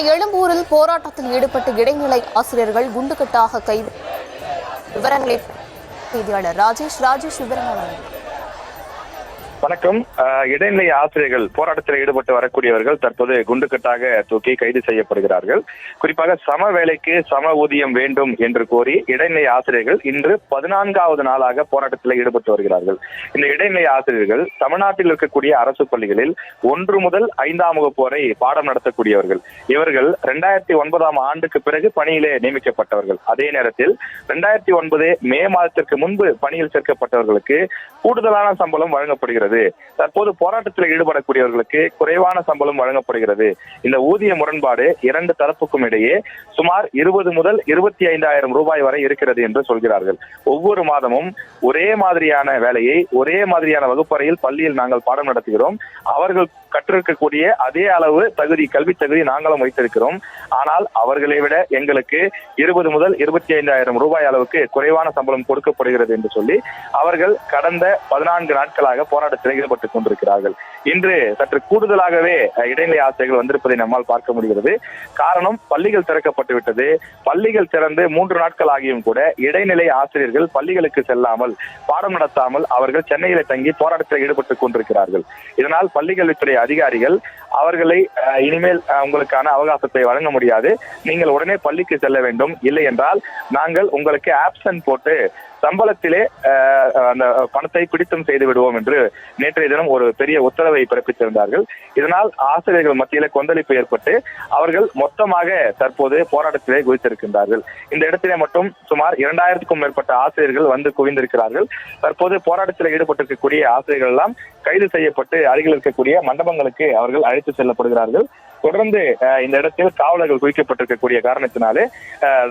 சென்னை எழும்பூரில் போராட்டத்தில் ஈடுபட்ட இடைநிலை ஆசிரியர்கள் குண்டுகட்டாக கைது. விவரங்களை செய்தியாளர் ராஜேஷ் விவரங்கள். வணக்கம். இடைநிலை ஆசிரியர்கள் போராட்டத்தில் ஈடுபட்டு வரக்கூடியவர்கள் தற்போது குண்டுக்கட்டாக தூக்கி கைது செய்யப்படுகிறார்கள். குறிப்பாக சம வேலைக்கு சம ஊதியம் வேண்டும் என்று கோரி இடைநிலை ஆசிரியர்கள் இன்று 14வது நாளாக போராட்டத்தில் ஈடுபட்டு வருகிறார்கள். இந்த இடைநிலை ஆசிரியர்கள் தமிழ்நாட்டில் இருக்கக்கூடிய அரசு பள்ளிகளில் 1 முதல் 5ஆம் வகுப்பு வரை பாடம் நடத்தக்கூடியவர்கள். இவர்கள் 2009ஆம் ஆண்டுக்கு பிறகு பணியிலே நியமிக்கப்பட்டவர்கள். அதே நேரத்தில் 2009 மே மாதத்திற்கு முன்பு பணியில் சேர்க்கப்பட்டவர்களுக்கு கூடுதலான சம்பளம் வழங்கப்படுகிறது. தற்போது போராட்டத்தில் ஈடுபடக்கூடியவர்களுக்கு குறைவான சம்பளம் வழங்கப்படுகிறது. இந்த ஊதிய முரண்பாடு 2 தரப்புக்கும் இடையே சுமார் 20 முதல் 25,000 ரூபாய் வரை இருக்கிறது என்று சொல்கிறார்கள். ஒவ்வொரு மாதமும் ஒரே மாதிரியான வேலையை ஒரே மாதிரியான வகுப்பறையில் பள்ளியில் நாங்கள் பாடம் நடத்துகிறோம். அவர்கள் கற்றிருக்கக்கூடிய அதே அளவு கல்வி தகுதி நாங்களும் வைத்திருக்கிறோம். ஆனால் அவர்களை விட எங்களுக்கு 20 முதல் 25,000 ரூபாய் அளவுக்கு குறைவான சம்பளம் கொடுக்கப்படுகிறது என்று சொல்லி அவர்கள் கடந்த 14 நாட்களாக போராட்டத்தில் ஈடுபட்டுக் கொண்டிருக்கிறார்கள். இன்று சற்று கூடுதலாகவே இடைநிலை ஆசிரியர்கள் வந்திருப்பதை நம்மால் பார்க்க முடிகிறது. காரணம், பள்ளிகள் திறக்கப்பட்டு விட்டது. பள்ளிகள் திறந்து 3 நாட்கள் ஆகியும் கூட இடைநிலை ஆசிரியர்கள் பள்ளிகளுக்கு செல்லாமல் பாடம் நடத்தாமல் அவர்கள் சென்னையில தங்கி போராட்டத்தில் ஈடுபட்டுக் கொண்டிருக்கிறார்கள். இதனால் பள்ளிக்கல்வித்துறை அதிகாரிகள் அவர்களை இனிமேல் உங்களுக்கான அவகாசத்தை வழங்க முடியாது, நீங்கள் உடனே பள்ளிக்கு செல்ல வேண்டும், இல்லை என்றால் நாங்கள் உங்களுக்கு ஆப்சன்ட் போட்டு சம்பளத்திலே அந்த பணத்தை பிடித்தம் செய்து விடுவோம் என்று நேற்றைய தினம் ஒரு பெரிய உத்தரவை பிறப்பித்திருந்தார்கள். இதனால் ஆசிரியர்கள் மத்தியிலே கொந்தளிப்பு ஏற்பட்டு அவர்கள் மொத்தமாக தற்போது போராட்டத்திலே குதித்திருக்கின்றார்கள். இந்த இடத்திலே மட்டும் சுமார் 2000க்கும் மேற்பட்ட ஆசிரியர்கள் வந்து குவிந்திருக்கிறார்கள். தற்போது போராட்டத்தில் ஈடுபட்டிருக்கக்கூடிய ஆசிரியர்கள் எல்லாம் கைது செய்யப்பட்டு அருகில் இருக்கக்கூடிய மண்டபங்களுக்கு அவர்கள் அழைத்து செல்லப்படுகிறார்கள். தொடர்ந்து இந்த இடத்தில் காவலர்கள் குவிக்கப்பட்டிருக்கக்கூடிய காரணத்தினாலே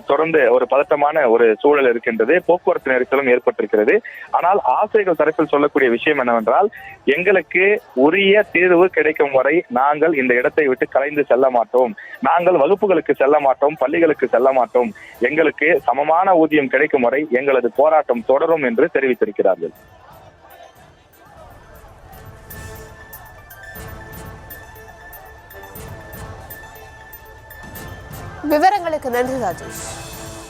தொடர்ந்து ஒரு பதட்டமான ஒரு சூழல் இருக்கின்றது. போக்குவரத்து நெரிசலும் ஏற்பட்டிருக்கிறது. ஆனால் ஆசிரியர்கள் தரப்பில் சொல்லக்கூடிய விஷயம் என்னவென்றால், எங்களுக்கு உரிய தீர்வு கிடைக்கும் வரை நாங்கள் இந்த இடத்தை விட்டு கலைந்து செல்ல மாட்டோம், நாங்கள் வகுப்புகளுக்கு செல்ல மாட்டோம், பள்ளிகளுக்கு செல்ல மாட்டோம், எங்களுக்கு சமமான ஊதியம் கிடைக்கும் வரை எங்களது போராட்டம் தொடரும் என்று தெரிவித்திருக்கிறார்கள். விவரங்களுக்கு நன்றி ராஜேஷ்.